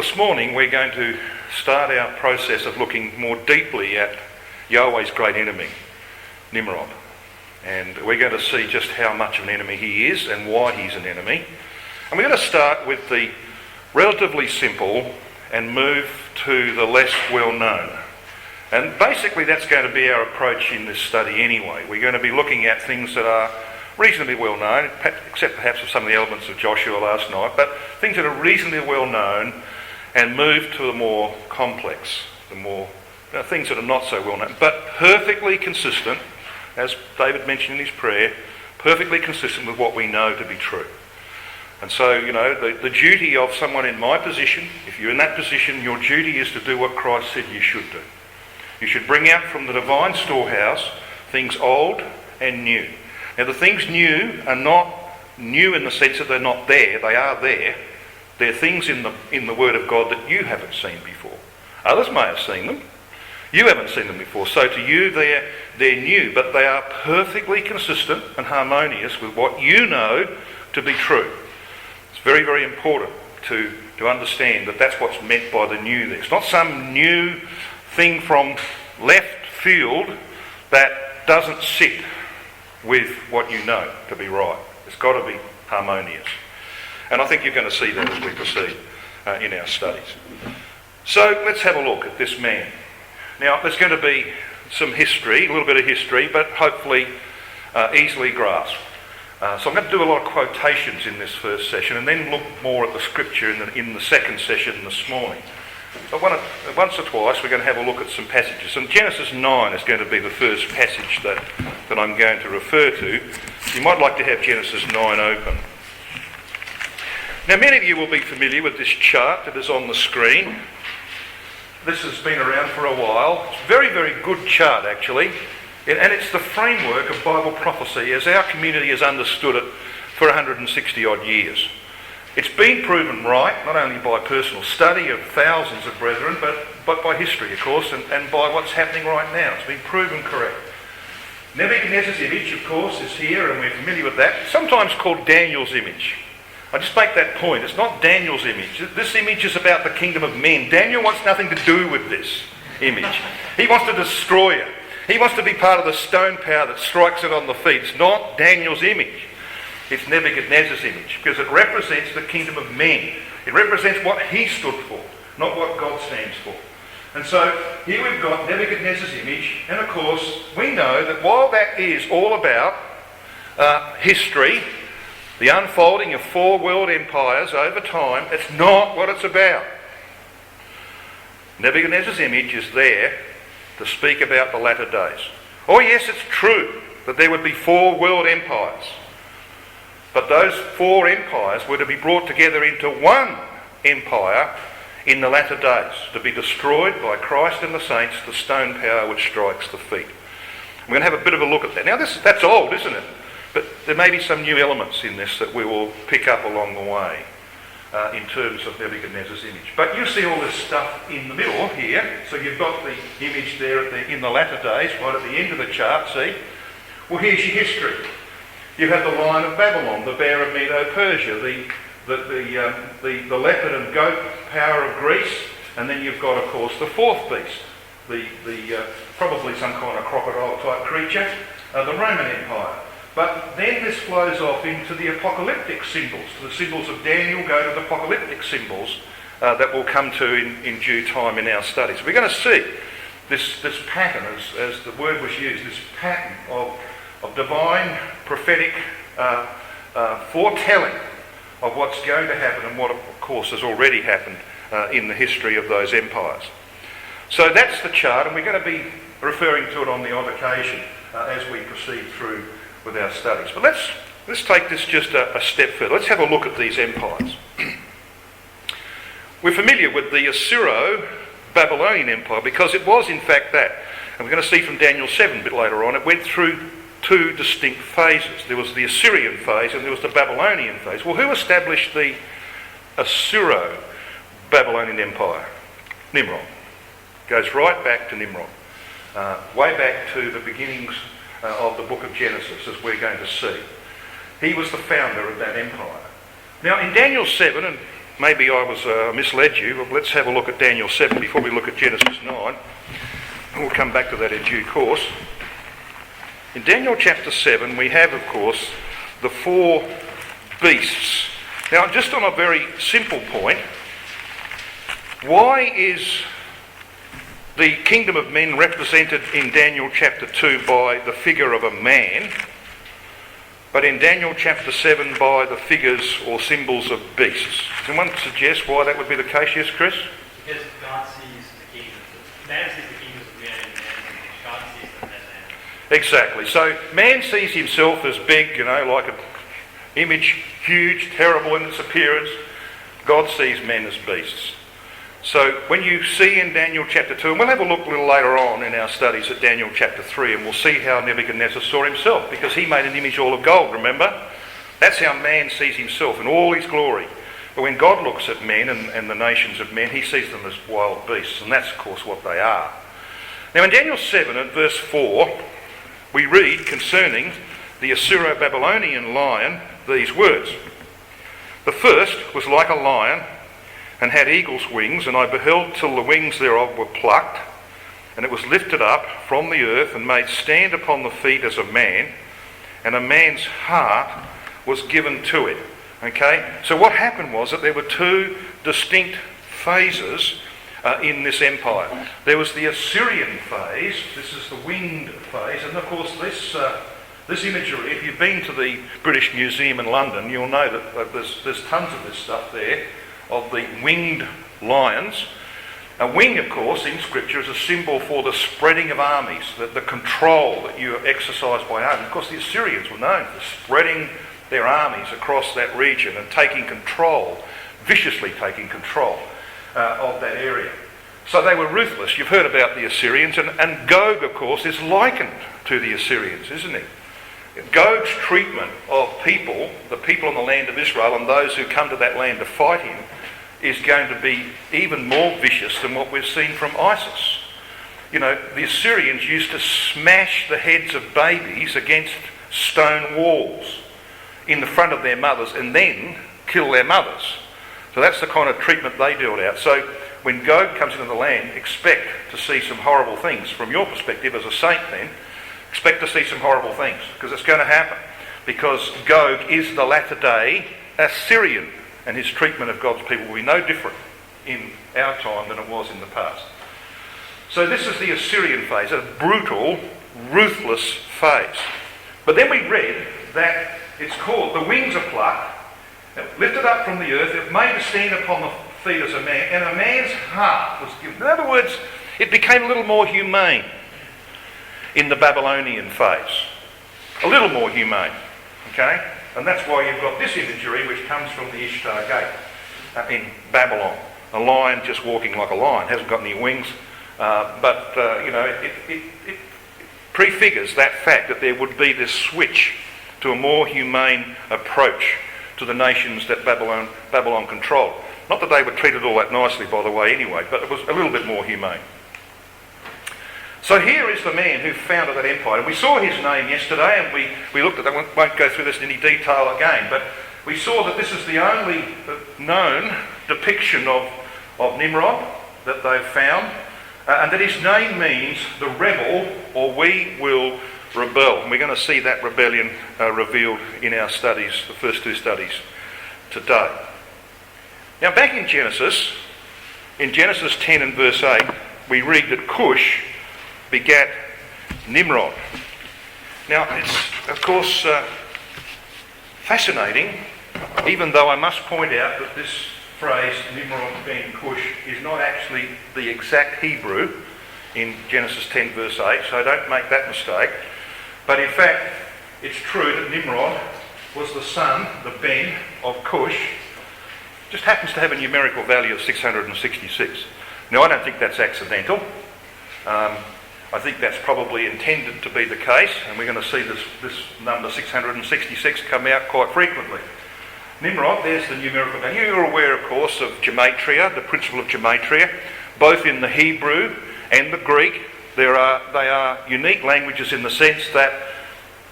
this morning we're going to start our process of looking more deeply at Yahweh's great enemy, Nimrod. And we're going to see just how much of an enemy he is and why he's an enemy. And we're going to start with the relatively simple and move to the less well known. And basically that's going to be our approach in this study anyway. We're going to be looking at things that are reasonably well known, except perhaps for some of the elements of Joshua last night, but things that are reasonably well known, and move to the more complex, the more things that are not so well known, but perfectly consistent, as David mentioned in his prayer, perfectly consistent with what we know to be true. And so, the duty of someone in my position, if you're in that position, your duty is to do what Christ said you should do. You should bring out from the divine storehouse things old and new. Now, the things new are not new in the sense that they're not there. They are there. They're things in the Word of God that you haven't seen before. Others may have seen them. You haven't seen them before. So to you, they're new, but they are perfectly consistent and harmonious with what you know to be true. It's very, very important to understand that that's what's meant by the new there. It's not some new thing from left field that doesn't sit with what you know to be right. It's got to be harmonious. And I think you're going to see that as we proceed in our studies. So let's have a look at this man. Now, there's going to be some history, a little bit of history, but hopefully easily grasped. So I'm going to do a lot of quotations in this first session and then look more at the scripture in the second session this morning. But once or twice we're going to have a look at some passages. And Genesis 9 is going to be the first passage that I'm going to refer to. You might like to have Genesis 9 open. Now, many of you will be familiar with this chart that is on the screen. This has been around for a while. It's a very, very good chart, actually. And it's the framework of Bible prophecy as our community has understood it for 160 odd years. It's been proven right, not only by personal study of thousands of brethren, but by history, of course, and by what's happening right now. It's been proven correct. Nebuchadnezzar's image, of course, is here, and we're familiar with that. It's sometimes called Daniel's image. I just make that point. It's not Daniel's image. This image is about the kingdom of men. Daniel wants nothing to do with this image. He wants to destroy it. He wants to be part of the stone power that strikes it on the feet. It's not Daniel's image. It's Nebuchadnezzar's image, because it represents the kingdom of men. It represents what he stood for, not what God stands for. And so here we've got Nebuchadnezzar's image, and of course we know that while that is all about history, the unfolding of 4 world empires over time, it's not what it's about. Nebuchadnezzar's image is there to speak about the latter days. Oh yes, it's true that there would be 4 world empires. But those 4 empires were to be brought together into one empire in the latter days, to be destroyed by Christ and the saints, the stone power which strikes the feet. We're going to have a bit of a look at that. Now that's old, isn't it? But there may be some new elements in this that we will pick up along the way in terms of Nebuchadnezzar's image. But you see all this stuff in the middle here. So you've got the image there in the latter days, right at the end of the chart, see? Well, here's your history. You have the Lion of Babylon, the Bear of Medo-Persia, the leopard and goat power of Greece, and then you've got, of course, the 4th beast, the probably some kind of crocodile-type creature, the Roman Empire. But then this flows off into the apocalyptic symbols. The symbols of Daniel go to the apocalyptic symbols that we'll come to in due time in our studies. We're going to see this pattern, as the word was used, this pattern of divine prophetic foretelling of what's going to happen and what, of course, has already happened in the history of those empires. So that's the chart, and we're going to be referring to it on the odd occasion as we proceed through with our studies. But let's take this just a step further. Let's have a look at these empires. We're familiar with the Assyro-Babylonian Empire because it was in fact that. And we're going to see from Daniel 7 a bit later on, it went through 2 distinct phases. There was the Assyrian phase and there was the Babylonian phase. Well, who established the Assyro-Babylonian Empire? Nimrod. Goes right back to Nimrod. Way back to the beginnings of the book of Genesis, as we're going to see. He was the founder of that empire. Now, in Daniel 7, and maybe I misled you, but let's have a look at Daniel 7 before we look at Genesis 9. We'll come back to that in due course. In Daniel chapter 7 we have, of course, the 4 beasts. Now, just on a very simple point, why is the kingdom of men represented in Daniel chapter 2 by the figure of a man, but in Daniel chapter 7 by the figures or symbols of beasts? Does anyone suggest why that would be the case? Yes, Chris? Because God sees the kingdoms. Man sees the kingdoms of men, and God sees them as animals. Exactly. So man sees himself as big, like an image, huge, terrible in its appearance. God sees men as beasts. So when you see in Daniel chapter 2, and we'll have a look a little later on in our studies at Daniel chapter 3, and we'll see how Nebuchadnezzar saw himself, because he made an image all of gold, remember? That's how man sees himself in all his glory. But when God looks at men and the nations of men, he sees them as wild beasts, and that's of course what they are. Now in Daniel 7 at verse 4, we read concerning the Assyro-Babylonian lion these words. The first was like a lion, and had eagle's wings, and I beheld till the wings thereof were plucked, and it was lifted up from the earth and made stand upon the feet as a man, and a man's heart was given to it. Okay? So what happened was that there were 2 distinct phases in this empire. There was the Assyrian phase. This is the winged phase, and of course this imagery, if you've been to the British Museum in London, you'll know that there's tons of this stuff there, of the winged lions. A wing, of course, in Scripture is a symbol for the spreading of armies, the control that you exercise by armies. Of course, the Assyrians were known for spreading their armies across that region and taking control, viciously taking control of that area. So they were ruthless. You've heard about the Assyrians, and Gog, of course, is likened to the Assyrians, isn't he? Gog's treatment of people, the people in the land of Israel and those who come to that land to fight him, is going to be even more vicious than what we've seen from ISIS. The Assyrians used to smash the heads of babies against stone walls in the front of their mothers and then kill their mothers. So that's the kind of treatment they dealt out. So when Gog comes into the land, expect to see some horrible things. From your perspective as a saint then, expect to see some horrible things, because it's going to happen. Because Gog is the latter day Assyrian, and his treatment of God's people will be no different in our time than it was in the past. So this is the Assyrian phase, a brutal, ruthless phase. But then we read that it's called, the wings are plucked, lifted up from the earth, it made to stand upon the feet as a man, and a man's heart was given. In other words, it became a little more humane in the Babylonian phase. A little more humane, okay? And that's why you've got this imagery which comes from the Ishtar Gate in Babylon. A lion just walking like a lion, hasn't got any wings, but it prefigures that fact that there would be this switch to a more humane approach to the nations that Babylon controlled. Not that they were treated all that nicely, by the way, anyway, but it was a little bit more humane. So here is the man who founded that empire. And we saw his name yesterday, and we looked at that. We won't go through this in any detail again, but we saw that this is the only known depiction of Nimrod that they've found, and that his name means the rebel, or we will rebel. And we're going to see that rebellion revealed in our studies, the first 2 studies today. Now back in Genesis 10 and verse 8, we read that Cush begat Nimrod. Now it's of course fascinating, even though I must point out that this phrase, Nimrod being Cush, is not actually the exact Hebrew in Genesis 10 verse 8, so don't make that mistake. But in fact, it's true that Nimrod was the son, the Ben, of Cush. Just happens to have a numerical value of 666. Now I don't think that's accidental. I think that's probably intended to be the case, and we're going to see this number 666 come out quite frequently. Nimrod, there's the numerical value. You're aware, of course, of gematria, the principle of gematria, both in the Hebrew and the Greek. They are unique languages in the sense that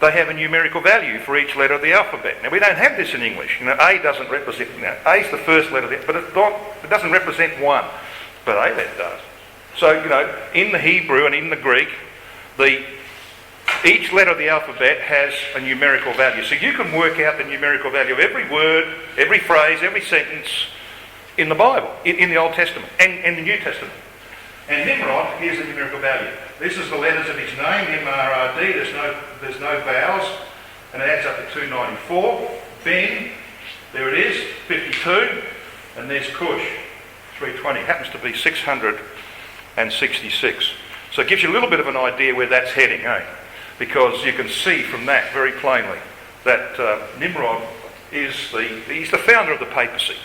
they have a numerical value for each letter of the alphabet. Now, we don't have this in English. A doesn't represent, A is the first letter, but it doesn't represent one, but Aleph does. So, in the Hebrew and in the Greek, each letter of the alphabet has a numerical value. So you can work out the numerical value of every word, every phrase, every sentence in the Bible, in the Old Testament and the New Testament. And Nimrod, here's the numerical value. This is the letters of his name, M-R-R-D, there's no vowels, and it adds up to 294. Ben, there it is, 52, and there's Cush, 320. It happens to be 666. So it gives you a little bit of an idea where that's heading, because you can see from that very plainly that Nimrod he's the founder of the papacy.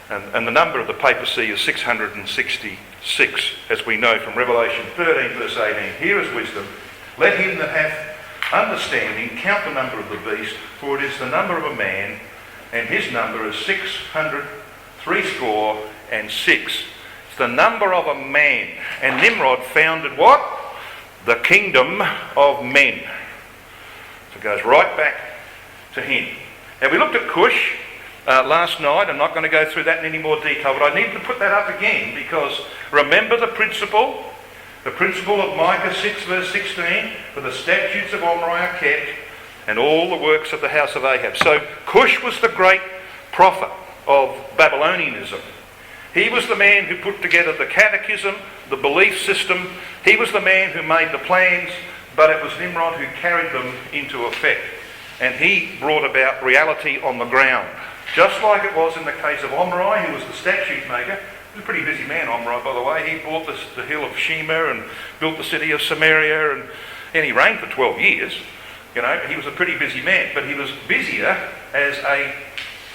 And the number of the papacy is 666, as we know from Revelation 13 verse 18. Here is wisdom. Let him that hath understanding count the number of the beast, for it is the number of a man, and his number is 666. It's the number of a man. And Nimrod founded what? The kingdom of men. So it goes right back to him. Now, we looked at Cush last night. I'm not going to go through that in any more detail, but I need to put that up again, because remember the principle of Micah 6 verse 16, for the statutes of Omri are kept, and all the works of the house of Ahab. So Cush was the great prophet of Babylonianism. He was the man who put together the catechism, the belief system. He was the man who made the plans, but it was Nimrod who carried them into effect. And he brought about reality on the ground. Just like it was in the case of Omri, who was the statute maker. He was a pretty busy man, Omri, by the way. He bought the hill of Shema and built the city of Samaria, and he reigned for 12 years. He was a pretty busy man, but he was busier as a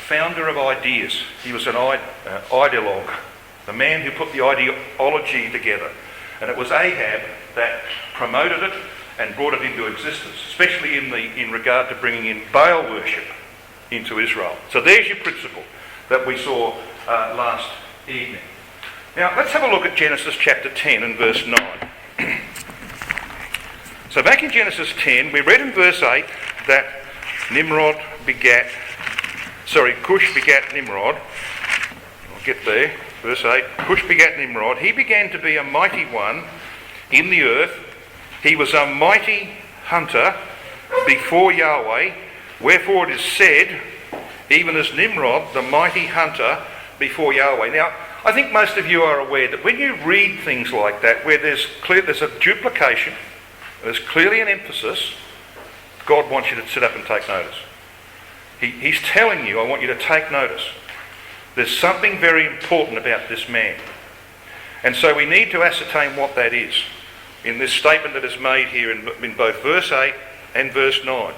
founder of ideas. He was an ideologue, the man who put the ideology together. And it was Ahab that promoted it and brought it into existence, especially in regard to bringing in Baal worship into Israel. So there's your principle that we saw last evening. Now let's have a look at Genesis chapter 10 and verse 9. So back in Genesis 10, we read in verse 8 that Cush begat Nimrod. I'll get there. Verse 8. Cush begat Nimrod. He began to be a mighty one in the earth. He was a mighty hunter before Yahweh. Wherefore it is said, even as Nimrod, the mighty hunter before Yahweh. Now, I think most of you are aware that when you read things like that, where there's a duplication, there's clearly an emphasis, God wants you to sit up and take notice. He's telling you, I want you to take notice. There's something very important about this man. And so we need to ascertain what that is in this statement that is made here in both verse 8 and verse 9.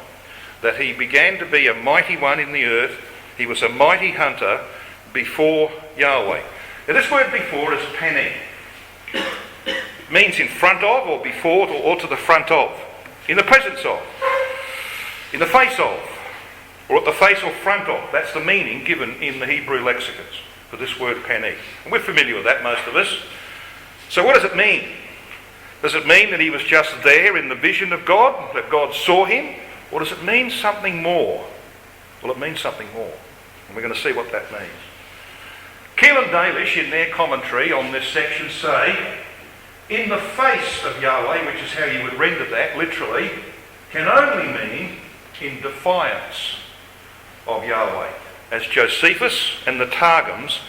That he began to be a mighty one in the earth. He was a mighty hunter before Yahweh. Now this word before is pani. It means in front of, or before, or to the front of. In the presence of. In the face of. Or at the face or front of. That's the meaning given in the Hebrew lexicons for this word pani. And we're familiar with that, most of us. So what does it mean? Does it mean that he was just there in the vision of God, that God saw him? Or does it mean something more? Well, it means something more. And we're going to see what that means. Keel and Dalish, in their commentary on this section, say, in the face of Yahweh, which is how you would render that literally, can only mean in defiance of Yahweh, as Josephus and the Targums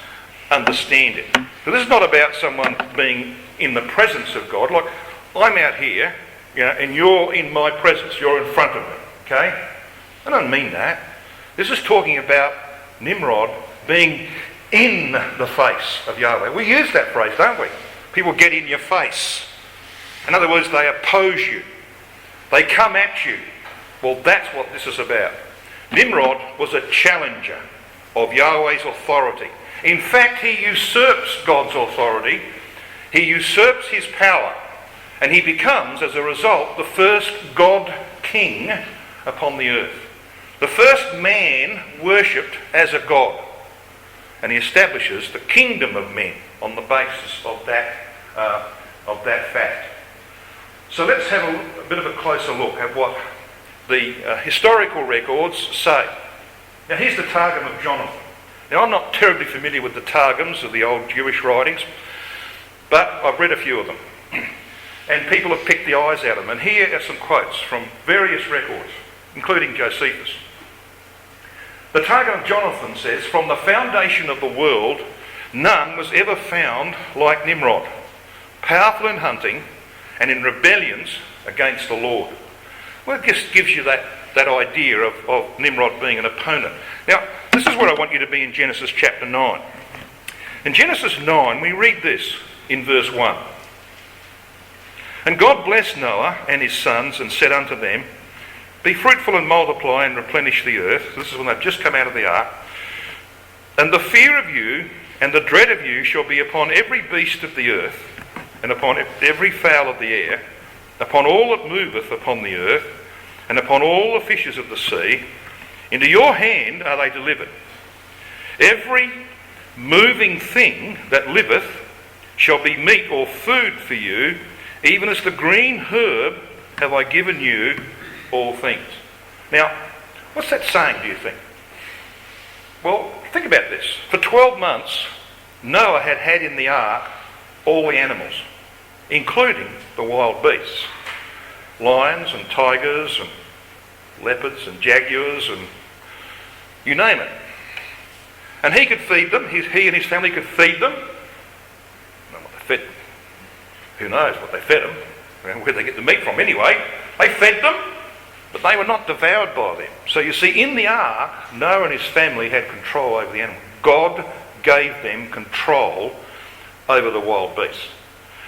understand it. So this is not about someone being in the presence of God. Like, I'm out here, and you're in my presence, you're in front of me, okay? I don't mean that. This is talking about Nimrod being in the face of Yahweh. We use that phrase, don't we? People get in your face. In other words, they oppose you. They come at you. Well, that's what this is about. Nimrod was a challenger of Yahweh's authority. In fact, he usurps God's authority. He usurps his power. And he becomes, as a result, the first God king upon the earth. The first man worshipped as a god. And he establishes the kingdom of men on the basis of that fact. So let's have a bit of a closer look at what historical records say. Now here's the Targum of Jonathan. Now I'm not terribly familiar with the Targums of the old Jewish writings, but I've read a few of them. And people have picked the eyes out of them. And here are some quotes from various records, including Josephus. The Targum of Jonathan says, "From the foundation of the world, none was ever found like Nimrod, powerful in hunting and in rebellions against the Lord." Well, it just gives you that idea of Nimrod being an opponent. Now, this is where I want you to be in Genesis chapter 9. In Genesis 9, we read this in verse 1. "And God blessed Noah and his sons and said unto them, Be fruitful and multiply and replenish the earth." This is when they've just come out of the ark. "And the fear of you and the dread of you shall be upon every beast of the earth, and upon every fowl of the air, upon all that moveth upon the earth, and upon all the fishes of the sea. Into your hand are they delivered. Every moving thing that liveth shall be meat or food for you, even as the green herb have I given you all things." Now, what's that saying, do you think? Well, think about this. For 12 months, Noah had in the ark all the animals, including the wild beasts. Lions and tigers and leopards and jaguars and you name it. And he could feed them. He and his family could feed them. Who knows what they fed them, where they get the meat from anyway. They fed them, but they were not devoured by them. So you see, in the ark, Noah and his family had control over the animals. God gave them control over the wild beasts.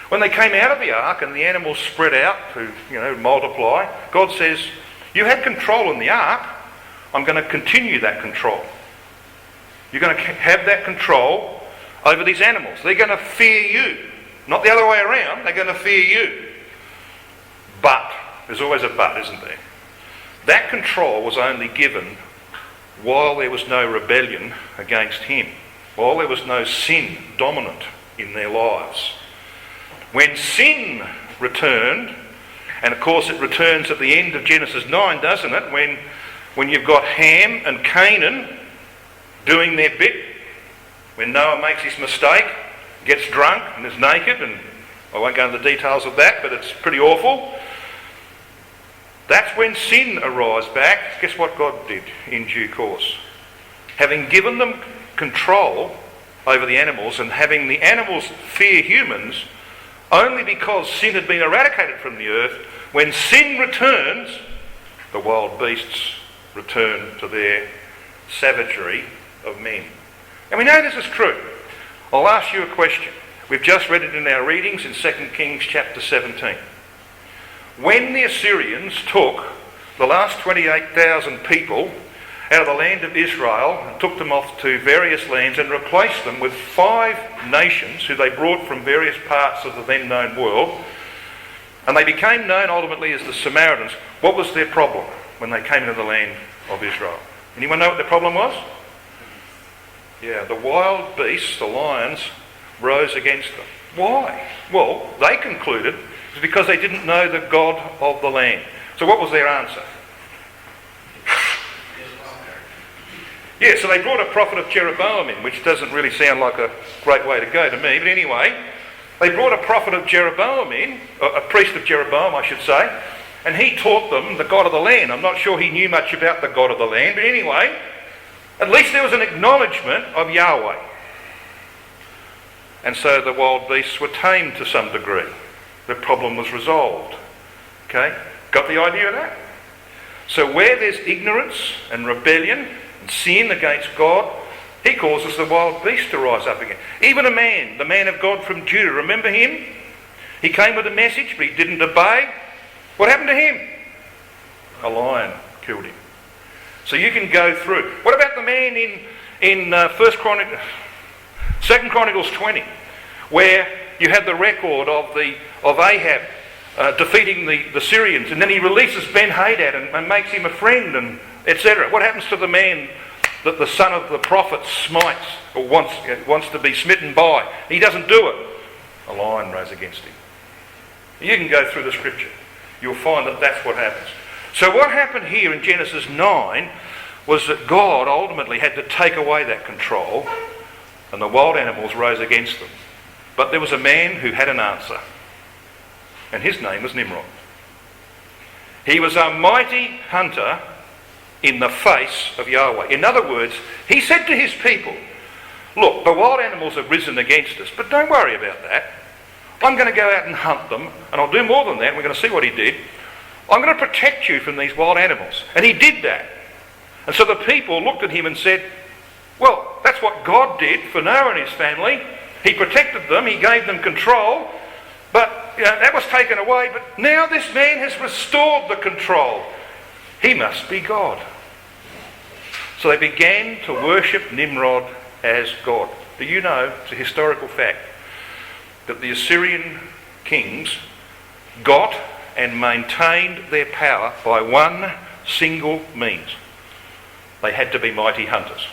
When they came out of the ark and the animals spread out to, multiply, God says, "You had control in the ark, I'm going to continue that control. You're going to have that control over these animals. They're going to fear you. Not the other way around, they're going to fear you." But, there's always a but, isn't there? That control was only given while there was no rebellion against him, while there was no sin dominant in their lives. When sin returned, and of course it returns at the end of Genesis 9, doesn't it? When you've got Ham and Canaan doing their bit, when Noah makes his mistake, gets drunk and is naked, and I won't go into the details of that, but it's pretty awful. That's when sin arose back. Guess what God did in due course? Having given them control over the animals and having the animals fear humans, only because sin had been eradicated from the earth, when sin returns, the wild beasts return to their savagery of men. And we know this is true. I'll ask you a question. We've just read it in our readings in 2 Kings chapter 17. When the Assyrians took the last 28,000 people out of the land of Israel and took them off to various lands and replaced them with 5 nations who they brought from various parts of the then known world, and they became known ultimately as the Samaritans, what was their problem when they came into the land of Israel? Anyone know what their problem was? Yeah, the wild beasts, the lions, rose against them. Why? Well, they concluded it was because they didn't know the God of the land. So what was their answer? Yeah, so they brought a prophet of Jeroboam in, which doesn't really sound like a great way to go to me, but anyway, they brought a prophet of Jeroboam in, a priest of Jeroboam I should say, and he taught them the God of the land. I'm not sure he knew much about the God of the land, but anyway, at least there was an acknowledgement of Yahweh. And so the wild beasts were tamed to some degree. The problem was resolved. Okay? Got the idea of that? So where there's ignorance and rebellion and sin against God, he causes the wild beast to rise up again. Even a man, the man of God from Judah, remember him? He came with a message, but he didn't obey. What happened to him? A lion killed him. So you can go through. What about the man in 2 Chronicles 20, where you have the record of Ahab defeating the Syrians, and then he releases Ben-Hadad and makes him a friend, and etc. What happens to the man that the son of the prophet smites or wants to be smitten by? He doesn't do it. A lion rose against him. You can go through the scripture. You'll find that that's what happens. So what happened here in Genesis 9 was that God ultimately had to take away that control, and the wild animals rose against them. But there was a man who had an answer, and his name was Nimrod. He was a mighty hunter in the face of Yahweh. In other words, he said to his people, look, the wild animals have risen against us, but don't worry about that. I'm going to go out and hunt them, and I'll do more than that. We're going to see what he did. I'm going to protect you from these wild animals. And he did that. And so the people looked at him and said, well, that's what God did for Noah and his family. He protected them, he gave them control, but that was taken away. But now this man has restored the control. He must be God. So they began to worship Nimrod as God. Do you know, it's a historical fact, that the Assyrian kings got and maintained their power by one single means. They had to be mighty hunters.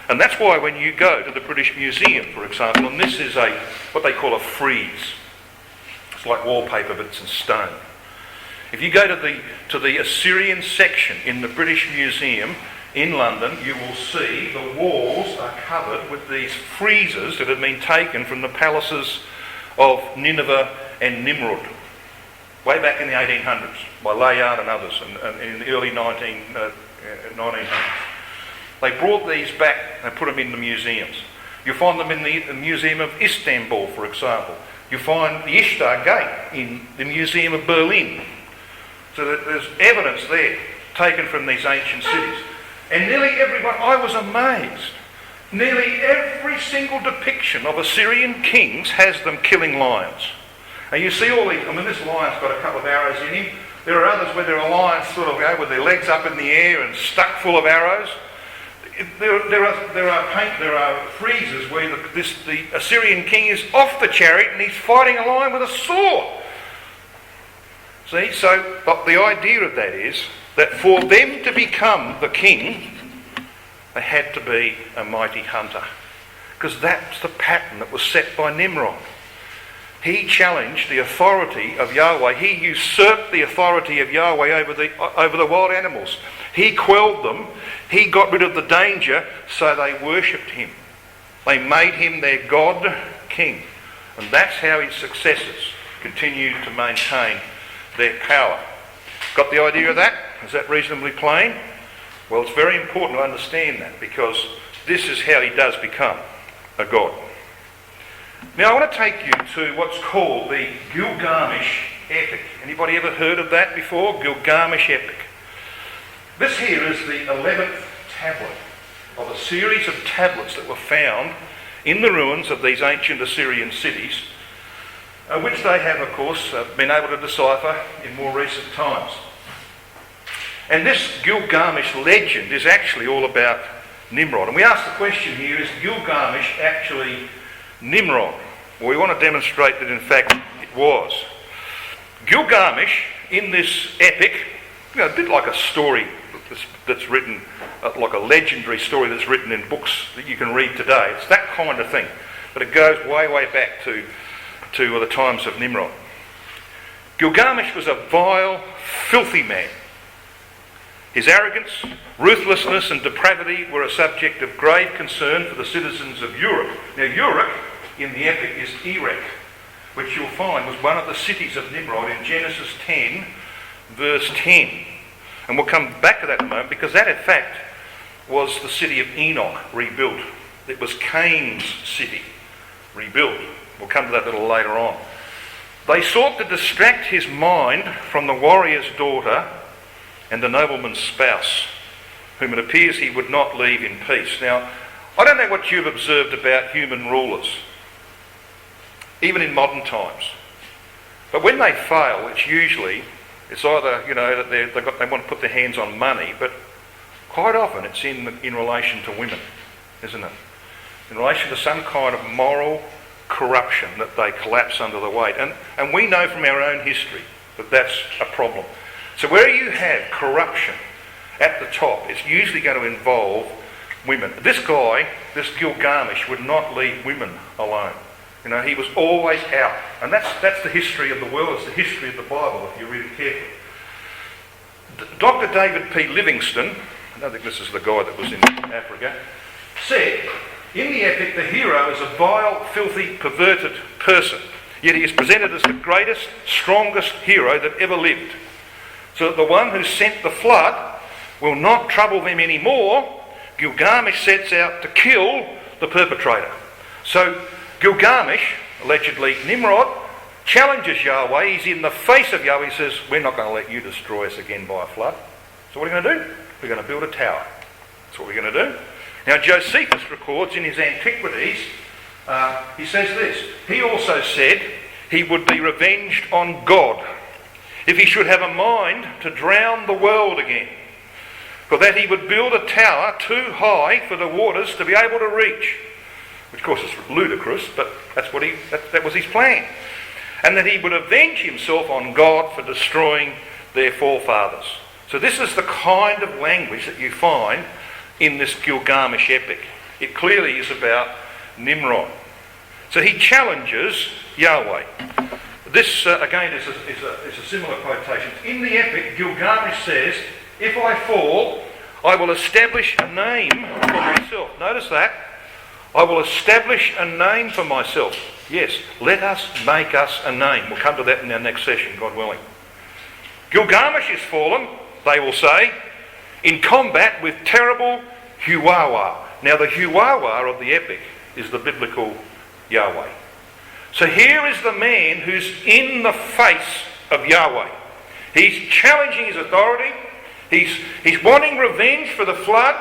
And that's why when you go to the British Museum, for example, and this is what they call a frieze. It's like wallpaper, but it's in stone. If you go to the Assyrian section in the British Museum in London, you will see the walls are covered with these friezes that have been taken from the palaces of Nineveh and Nimrod, way back in the 1800s, by Layard and others, and in the early 1900s. They brought these back and put them in the museums. You find them in the Museum of Istanbul, for example. You find the Ishtar Gate in the Museum of Berlin. So that there's evidence there taken from these ancient cities. And nearly everyone, I was amazed, nearly every single depiction of Assyrian kings has them killing lions. And you see all these, this lion's got a couple of arrows in him. There are others where there are lions sort of with their legs up in the air and stuck full of arrows. There are friezes where the Assyrian king is off the chariot and he's fighting a lion with a sword. See, so but the idea of that is that for them to become the king, they had to be a mighty hunter, because that's the pattern that was set by Nimrod. He challenged the authority of Yahweh. He usurped the authority of Yahweh over the wild animals. He quelled them. He got rid of the danger, so they worshipped him. They made him their God king. And that's how his successors continued to maintain their power. Got the idea of that? Is that reasonably plain? Well, it's very important to understand that, because this is how he does become a god. Now I want to take you to what's called the Gilgamesh epic. Anybody ever heard of that before? Gilgamesh epic. This here is the 11th tablet of a series of tablets that were found in the ruins of these ancient Assyrian cities, which they have, of course, been able to decipher in more recent times. And this Gilgamesh legend is actually all about Nimrod. And we ask the question here, is Gilgamesh actually Nimrod? Well, we want to demonstrate that in fact it was. Gilgamesh, in this epic, a bit like a story that's written, like a legendary story that's written in books that you can read today. It's that kind of thing. But it goes way, way back to the times of Nimrod. Gilgamesh was a vile, filthy man. His arrogance, ruthlessness and depravity were a subject of grave concern for the citizens of Uruk. Now Uruk, in the epic, is Erech, which you'll find was one of the cities of Nimrod in Genesis 10, verse 10. And we'll come back to that in a moment, because that in fact was the city of Enoch rebuilt. It was Cain's city rebuilt. We'll come to that a little later on. They sought to distract his mind from the warrior's daughter and the nobleman's spouse, whom it appears he would not leave in peace. Now, I don't know what you've observed about human rulers, even in modern times. But when they fail, it's either, that they want to put their hands on money, but quite often it's in relation to women, isn't it? In relation to some kind of moral corruption that they collapse under the weight. And we know from our own history that that's a problem. So where you have corruption at the top, it's usually going to involve women. This guy, this Gilgamesh, would not leave women alone. He was always out. And that's the history of the world. It's the history of the Bible, if you read it carefully. Dr. David P. Livingston, I don't think this is the guy that was in Africa, said, in the epic, the hero is a vile, filthy, perverted person, yet he is presented as the greatest, strongest hero that ever lived. So that the one who sent the flood will not trouble them anymore. Gilgamesh sets out to kill the perpetrator. So Gilgamesh, allegedly Nimrod, challenges Yahweh. He's in the face of Yahweh. He says, we're not going to let you destroy us again by a flood. So what are we going to do? We're going to build a tower. That's what we're going to do. Now Josephus records in his Antiquities, he says this, he also said he would be revenged on God if he should have a mind to drown the world again, for that he would build a tower too high for the waters to be able to reach. Which of course is ludicrous, but that was his plan. And that he would avenge himself on God for destroying their forefathers. So this is the kind of language that you find in this Gilgamesh epic. It clearly is about Nimrod. So he challenges Yahweh. This, again, is a similar quotation. In the epic, Gilgamesh says, if I fall, I will establish a name for myself. Notice that. I will establish a name for myself. Yes, let us make us a name. We'll come to that in our next session, God willing. Gilgamesh is fallen, they will say, in combat with terrible Huwawa. Now the Huwawa of the epic is the biblical Yahweh. So here is the man who's in the face of Yahweh. He's challenging his authority. He's wanting revenge for the flood.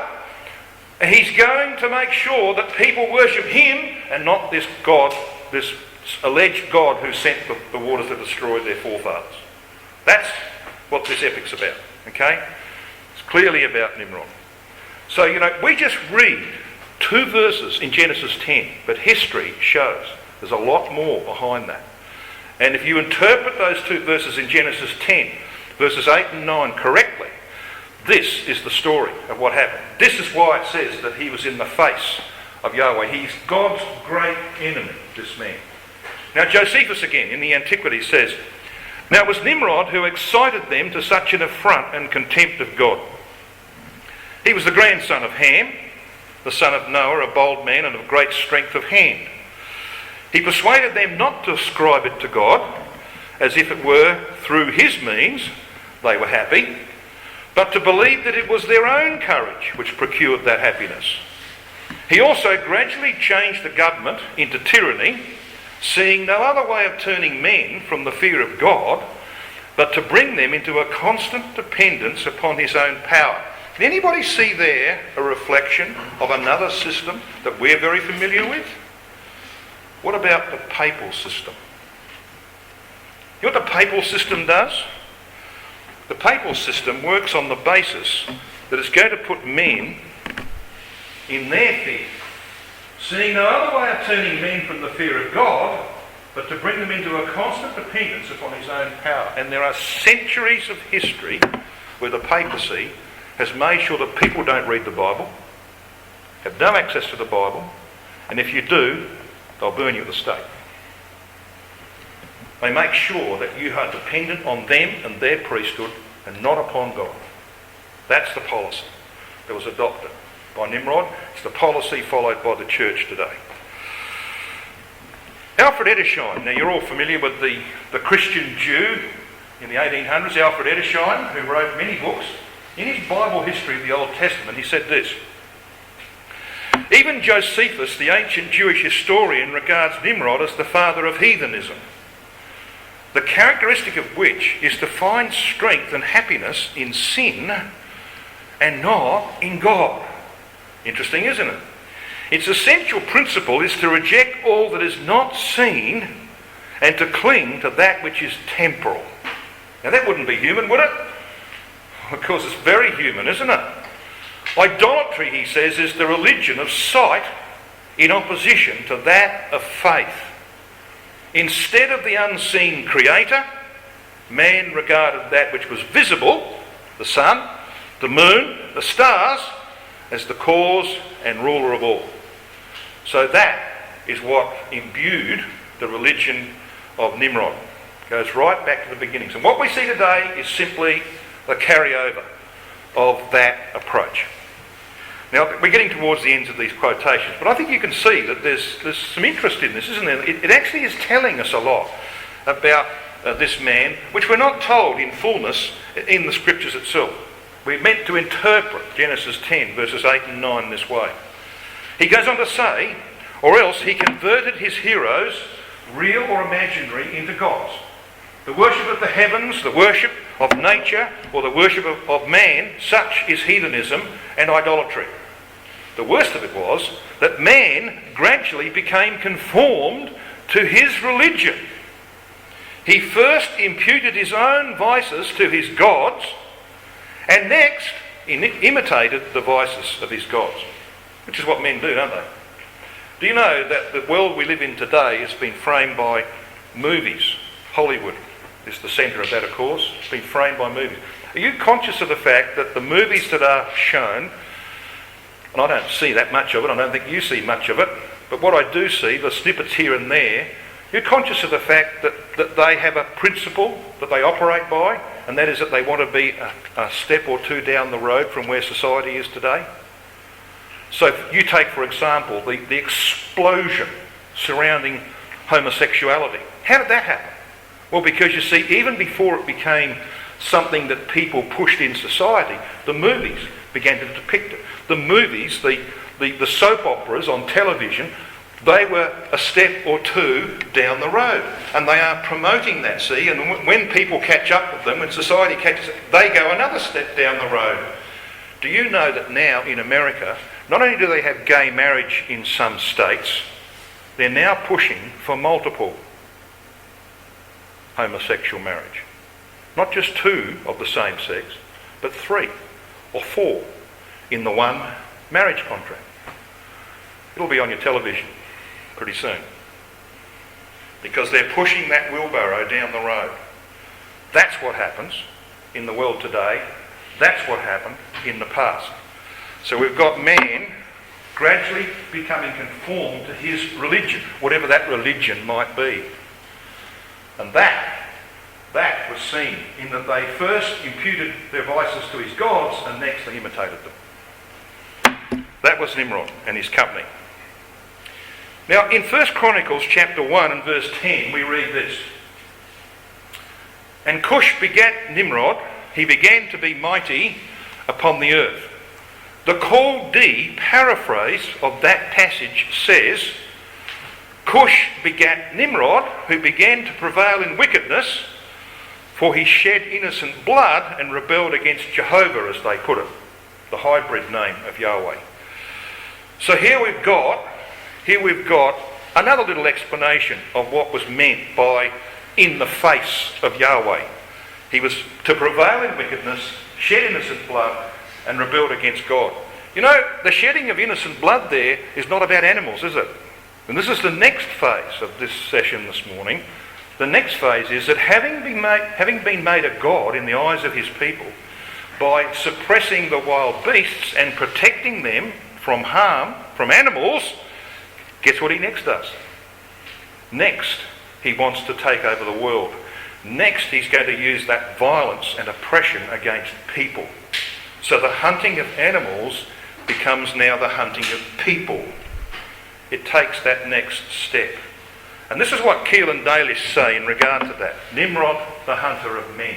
And he's going to make sure that people worship him and not this God, this alleged God who sent the waters that destroyed their forefathers. That's what this epic's about, okay? It's clearly about Nimrod. So, we just read 2 verses in Genesis 10, but history shows there's a lot more behind that. And if you interpret those 2 verses in Genesis 10, verses 8 and 9 correctly, this is the story of what happened. This is why it says that he was in the face of Yahweh. He's God's great enemy, this man. Now Josephus again in the Antiquities says, now it was Nimrod who excited them to such an affront and contempt of God. He was the grandson of Ham, the son of Noah, a bold man and of great strength of hand. He persuaded them not to ascribe it to God, as if it were through his means they were happy, but to believe that it was their own courage which procured that happiness. He also gradually changed the government into tyranny, seeing no other way of turning men from the fear of God, but to bring them into a constant dependence upon his own power. Can anybody see there a reflection of another system that we're very familiar with? What about the papal system? You know what the papal system does? The papal system works on the basis that it's going to put men in their fear, seeing no other way of turning men from the fear of God, but to bring them into a constant dependence upon his own power. And there are centuries of history where the papacy has made sure that people don't read the Bible, have no access to the Bible, and if you do, they'll burn you at the stake. They make sure that you are dependent on them and their priesthood and not upon God. That's the policy that was adopted by Nimrod. It's the policy followed by the church today. Alfred Edersheim. Now you're all familiar with the Christian Jew in the 1800s, Alfred Edersheim, who wrote many books. In his Bible history of the Old Testament, he said this: even Josephus, the ancient Jewish historian, regards Nimrod as the father of heathenism, the characteristic of which is to find strength and happiness in sin and not in God. Interesting, isn't it? Its essential principle is to reject all that is not seen and to cling to that which is temporal. Now that wouldn't be human, would it? Of course it's very human, isn't it? Idolatry, he says, is the religion of sight in opposition to that of faith. Instead of the unseen creator, man regarded that which was visible, the sun, the moon, the stars, as the cause and ruler of all. So that is what imbued the religion of Nimrod. It goes right back to the beginnings. And what we see today is simply the carryover of that approach. Now, we're getting towards the ends of these quotations, but I think you can see that there's some interest in this, isn't there? It actually is telling us a lot about this man, which we're not told in fullness in the scriptures itself. We're meant to interpret Genesis 10, verses 8 and 9 this way. He goes on to say, or else he converted his heroes, real or imaginary, into gods. The worship of the heavens, the worship of nature, or the worship of man, such is heathenism and idolatry. The worst of it was that man gradually became conformed to his religion. He first imputed his own vices to his gods, and next imitated the vices of his gods, which is what men do, don't they? Do you know that the world we live in today has been framed by movies? Hollywood is the centre of that, of course. It's been framed by movies. Are you conscious of the fact that the movies that are shown, and I don't see that much of it, I don't think you see much of it, but what I do see, the snippets here and there, you're conscious of the fact that they have a principle that they operate by, and that is that they want to be a step or two down the road from where society is today? So if you take, for example, the explosion surrounding homosexuality. How did that happen? Well, because you see, even before it became something that people pushed in society, the movies began to depict it. The movies, the soap operas on television, they were a step or two down the road. And they are promoting that, see, and when people catch up with them, when society catches up, they go another step down the road. Do you know that now in America, not only do they have gay marriage in some states, they're now pushing for multiple homosexual marriage. Not just two of the same sex, but 3 or 4 in the one marriage contract. It'll be on your television pretty soon, because they're pushing that wheelbarrow down the road. That's what happens in the world today. That's what happened in the past. So we've got man gradually becoming conformed to his religion, whatever that religion might be. And that was seen in that they first imputed their vices to his gods, and next they imitated them. That was Nimrod and his company. Now, in 1 Chronicles chapter 1 and verse 10, we read this. And Cush begat Nimrod, he began to be mighty upon the earth. The Chaldee paraphrase of that passage says, Cush begat Nimrod, who began to prevail in wickedness, for he shed innocent blood and rebelled against Jehovah, as they put it, the hybrid name of Yahweh. So here we've got another little explanation of what was meant by in the face of Yahweh. He was to prevail in wickedness, shed innocent blood, and rebelled against God. You know, the shedding of innocent blood there is not about animals, is it? And this is the next phase of this session this morning. The next phase is that having been made a god in the eyes of his people, by suppressing the wild beasts and protecting them from harm, from animals, guess what he next does? Next, he wants to take over the world. Next, he's going to use that violence and oppression against people. So the hunting of animals becomes now the hunting of people. It takes that next step. And this is what Keel and Dalish say in regard to that. Nimrod, the hunter of men.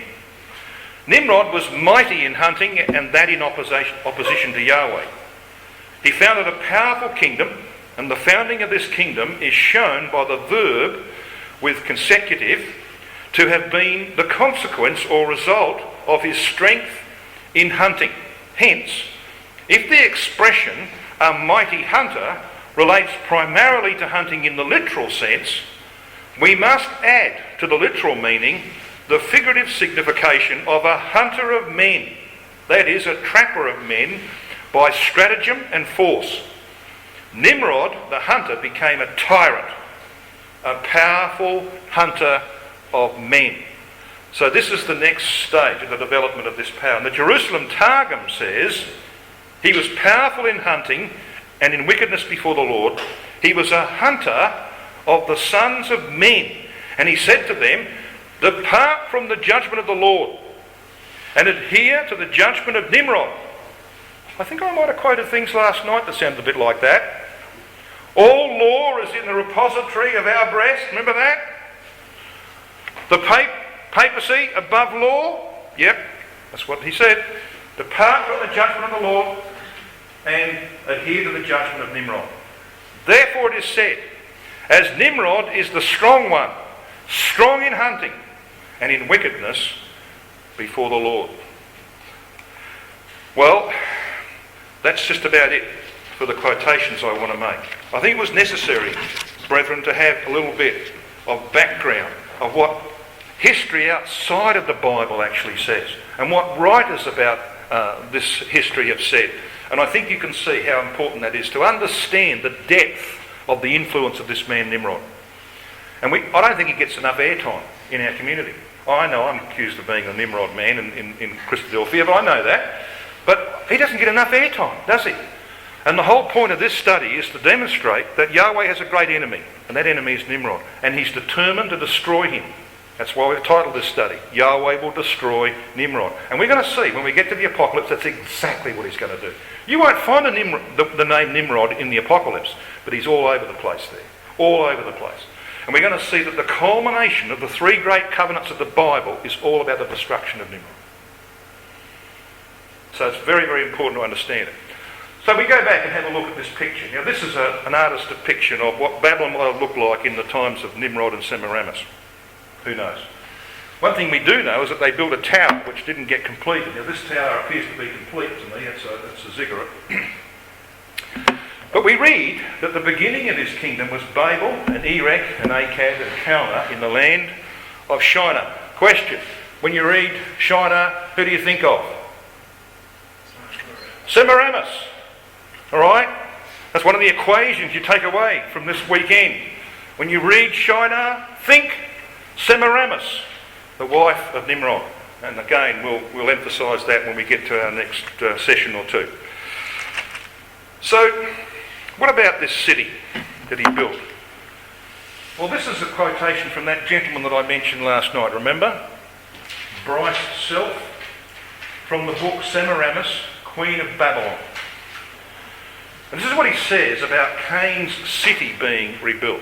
Nimrod was mighty in hunting, and that in opposition to Yahweh. He founded a powerful kingdom, and the founding of this kingdom is shown by the verb with consecutive to have been the consequence or result of his strength in hunting. Hence, if the expression a mighty hunter relates primarily to hunting in the literal sense, we must add to the literal meaning the figurative signification of a hunter of men, that is, a trapper of men by stratagem and force. Nimrod, the hunter, became a tyrant, a powerful hunter of men. So this is the next stage of the development of this power. And the Jerusalem Targum says, he was powerful in hunting and in wickedness before the Lord. He was a hunter of the sons of men. And he said to them, depart from the judgment of the Lord. and adhere to the judgment of Nimrod. I think I might have quoted things last night that sounded a bit like that. All law is in the repository of our breast. Remember that? The papacy above law. Yep, that's what he said. Depart from the judgment of the Lord and adhere to the judgment of Nimrod. Therefore it is said, as Nimrod is the strong one, strong in hunting and in wickedness before the Lord. Well, that's just about it for the quotations I want to make. I think it was necessary, brethren, to have a little bit of background of what history outside of the Bible actually says and what writers about this history have said. And I think you can see how important that is to understand the depth of the influence of this man Nimrod. And I don't think he gets enough airtime in our community. I know I'm accused of being a Nimrod man in Christadelphia, but I know that. But he doesn't get enough airtime, does he? And the whole point of this study is to demonstrate that Yahweh has a great enemy, and that enemy is Nimrod, and he's determined to destroy him. That's why we've titled this study, Yahweh Will Destroy Nimrod. And we're going to see, when we get to the Apocalypse, that's exactly what he's going to do. You won't find the name Nimrod in the Apocalypse, but he's all over the place there. All over the place. And we're going to see that the culmination of the three great covenants of the Bible is all about the destruction of Nimrod. So it's very, very important to understand it. So we go back and have a look at this picture. Now this is an artist's depiction of what Babylon might have looked like in the times of Nimrod and Semiramis. Who knows? One thing we do know is that they built a tower which didn't get completed. Now this tower appears to be complete to me. It's a ziggurat. But we read that the beginning of his kingdom was Babel and Erech and Akkad and Calneh in the land of Shinar. Question: when you read Shinar, who do you think of? Semiramis. All right? That's one of the equations you take away from this weekend. When you read Shinar, think Semiramis, the wife of Nimrod. And again, we'll emphasise that when we get to our next session or two. So, what about this city that he built? Well, this is a quotation from that gentleman that I mentioned last night, remember? Bryce Self, from the book Semiramis, Queen of Babylon. And this is what he says about Cain's city being rebuilt.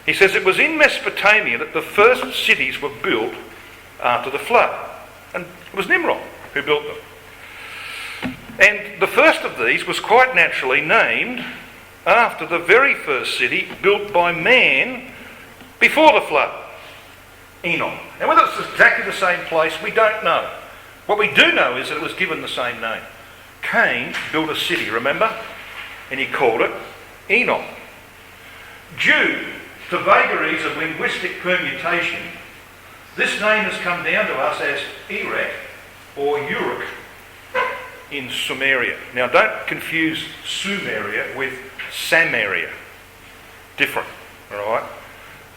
He says, it was in Mesopotamia that the first cities were built after the flood. And it was Nimrod who built them. And the first of these was quite naturally named after the very first city built by man before the flood, Enoch. And whether it's exactly the same place, we don't know. What we do know is that it was given the same name. Cain built a city, remember? And he called it Enoch. Due to vagaries of linguistic permutation, this name has come down to us as Erech or Uruk in Sumeria. Now don't confuse Sumeria with Samaria. Different, alright?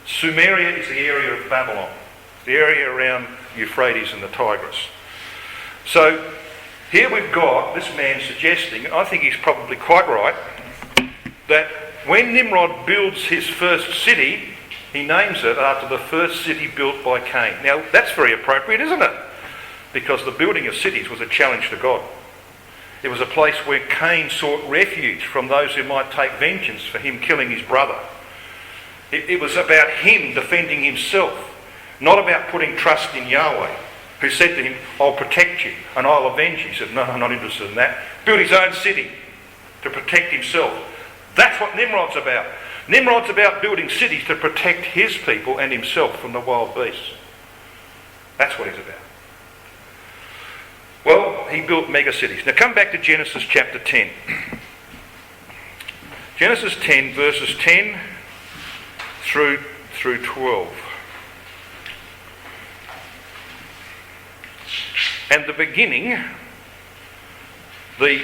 Sumeria is the area of Babylon, the area around Euphrates and the Tigris. So here we've got this man suggesting, and I think he's probably quite right, that when Nimrod builds his first city, he names it after the first city built by Cain. Now that's very appropriate, isn't it? Because the building of cities was a challenge to God. It was a place where Cain sought refuge from those who might take vengeance for him killing his brother. It was about him defending himself, not about putting trust in Yahweh, who said to him, I'll protect you and I'll avenge you. He said, no, I'm not interested in that. Build his own city to protect himself. That's what Nimrod's about. Nimrod's about building cities to protect his people and himself from the wild beasts. That's what he's about. Well, he built mega cities. Now come back to Genesis chapter 10. Genesis 10 verses 10 through 12. And the beginning, the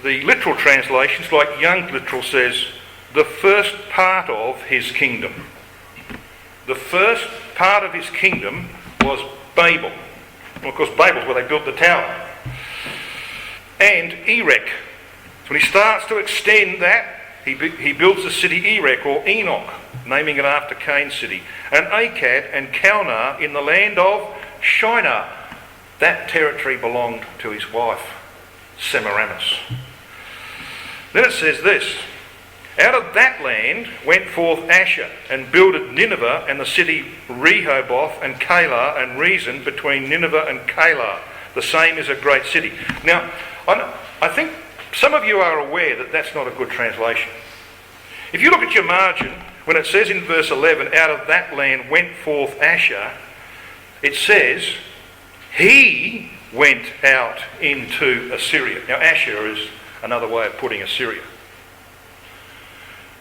literal translations, like Young Literal says, the first part of his kingdom. The first part of his kingdom was Babel. Well, of course, Babel's where they built the tower. And Erech. So when he starts to extend that, he builds the city Erech, or Enoch, naming it after Cain's city. And Akkad and Calneh in the land of Shinar. That territory belonged to his wife, Semiramis. Then it says this, out of that land went forth Asher, and builded Nineveh and the city Rehoboth and Calah, and Rezin between Nineveh and Calah. The same is a great city. Now, I think some of you are aware that that's not a good translation. If you look at your margin, when it says in verse 11, out of that land went forth Asher, it says, he went out into Assyria. Now, Asher is another way of putting Assyria.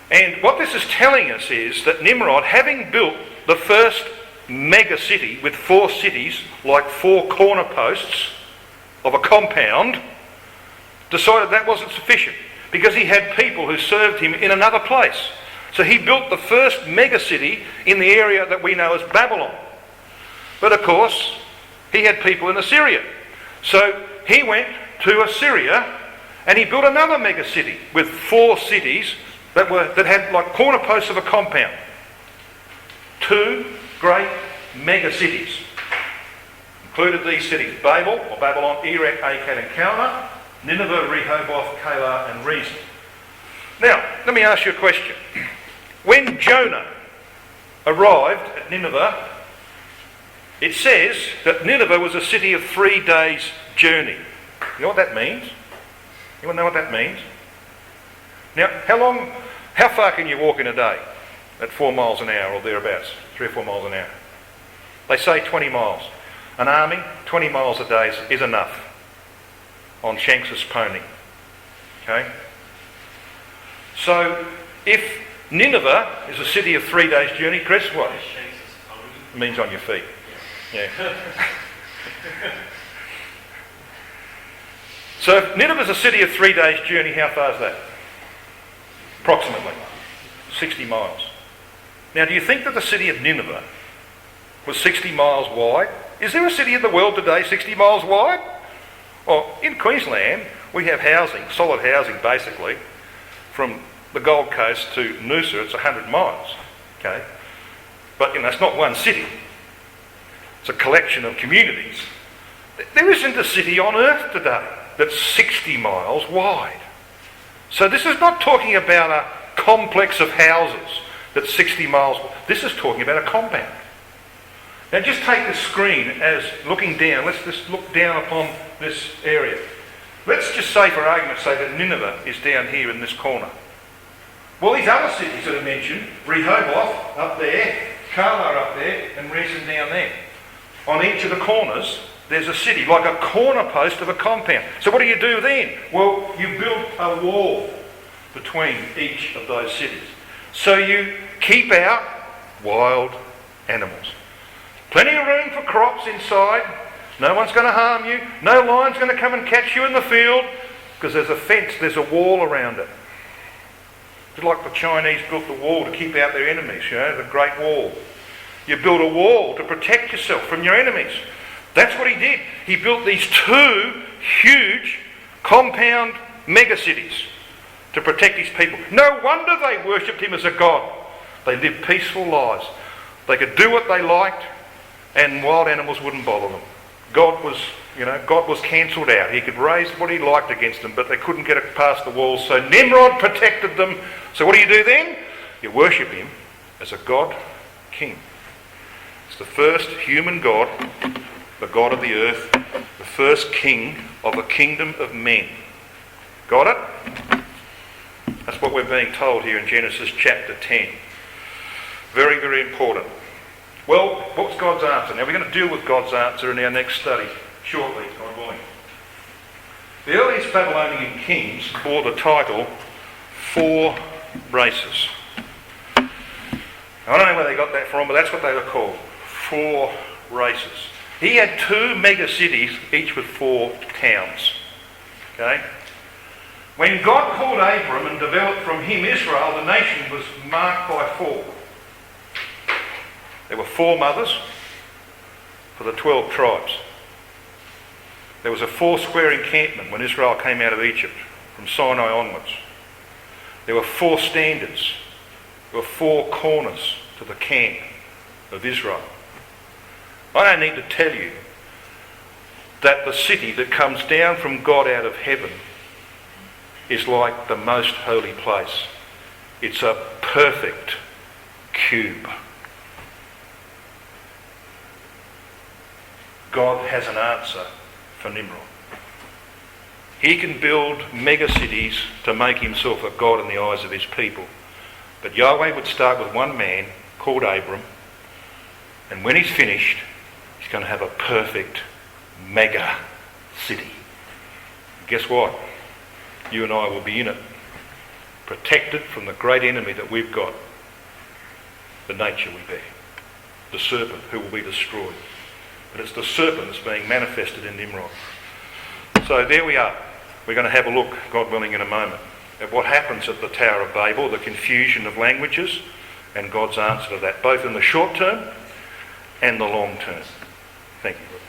And what this is telling us is that Nimrod, having built the first mega city with 4 cities, like 4 corner posts of a compound, decided that wasn't sufficient because he had people who served him in another place. So he built the first mega city in the area that we know as Babylon. But of course, he had people in Assyria. So he went to Assyria and he built another mega city with 4 cities that had like corner posts of a compound. 2 great mega cities. Included these cities: Babel, or Babylon, Erech, Akkad and Calneh, Nineveh, Rehoboth, Calah and Rezin. Now, let me ask you a question. When Jonah arrived at Nineveh, it says that Nineveh was a city of 3 days' journey. You know what that means? Anyone know what that means? Now, how far can you walk in a day at 4 miles an hour or thereabouts? 3 or 4 miles an hour. They say 20 miles. An army, 20 miles a day is enough on Shanks's pony. Okay? So, if Nineveh is a city of 3 days' journey, Chris, what? It means on your feet. Yeah. So if Nineveh's a city of 3 days' journey, how far is that? Approximately 60 miles. Now, do you think that the city of Nineveh was 60 miles wide? Is there a city in the world today 60 miles wide? Well, in Queensland, we have housing, solid housing basically, from the Gold Coast to Noosa. It's 100 miles. Okay? But, it's not one city. It's a collection of communities. There isn't a city on earth today that's 60 miles wide. So this is not talking about a complex of houses that's 60 miles wide. This is talking about a compound. Now just take the screen as looking down. Let's just look down upon this area. Let's just say, for argument's sake, that Nineveh is down here in this corner. Well, these other cities that are mentioned, Rehoboth up there, Calah up there, and Rezin down there. On each of the corners, there's a city, like a corner post of a compound. So what do you do then? Well, you build a wall between each of those cities. So you keep out wild animals. Plenty of room for crops inside. No one's going to harm you. No lion's going to come and catch you in the field because there's a fence, there's a wall around it. Just like the Chinese built the wall to keep out their enemies, the Great Wall. You build a wall to protect yourself from your enemies. That's what he did. He built these 2 huge compound megacities to protect his people. No wonder they worshipped him as a god. They lived peaceful lives. They could do what they liked and wild animals wouldn't bother them. God was cancelled out. He could raise what he liked against them, but they couldn't get it past the walls. So Nimrod protected them. So what do then? You worship him as a god king. It's the first human god, the God of the earth, the first king of a kingdom of men. Got it? That's what we're being told here in Genesis chapter 10. Very, very important. Well, what's God's answer? Now we're going to deal with God's answer in our next study shortly, God willing. The earliest Babylonian kings bore the title 4 races. I don't know where they got that from, but that's what they were called. 4 races. He had 2 mega cities, each with 4 towns. Okay? When God called Abram and developed from him Israel, the nation was marked by 4. There were 4 mothers for the 12 tribes. There was a 4-square encampment when Israel came out of Egypt, from Sinai onwards. There were 4 standards. There were 4 corners to the camp of Israel. I don't need to tell you that the city that comes down from God out of heaven is like the most holy place. It's a perfect cube. God has an answer for Nimrod. He can build mega cities to make himself a god in the eyes of his people. But Yahweh would start with one man called Abram, and when he's finished, he's going to have a perfect mega city. Guess what? You and I will be in it, protected from the great enemy that we've got, the nature we bear, the serpent who will be destroyed. But it's the serpent that's being manifested in Nimrod. So there we are. We're going to have a look, God willing, in a moment, at what happens at the Tower of Babel, the confusion of languages, and God's answer to that, both in the short term and the long term. Thank you, brother.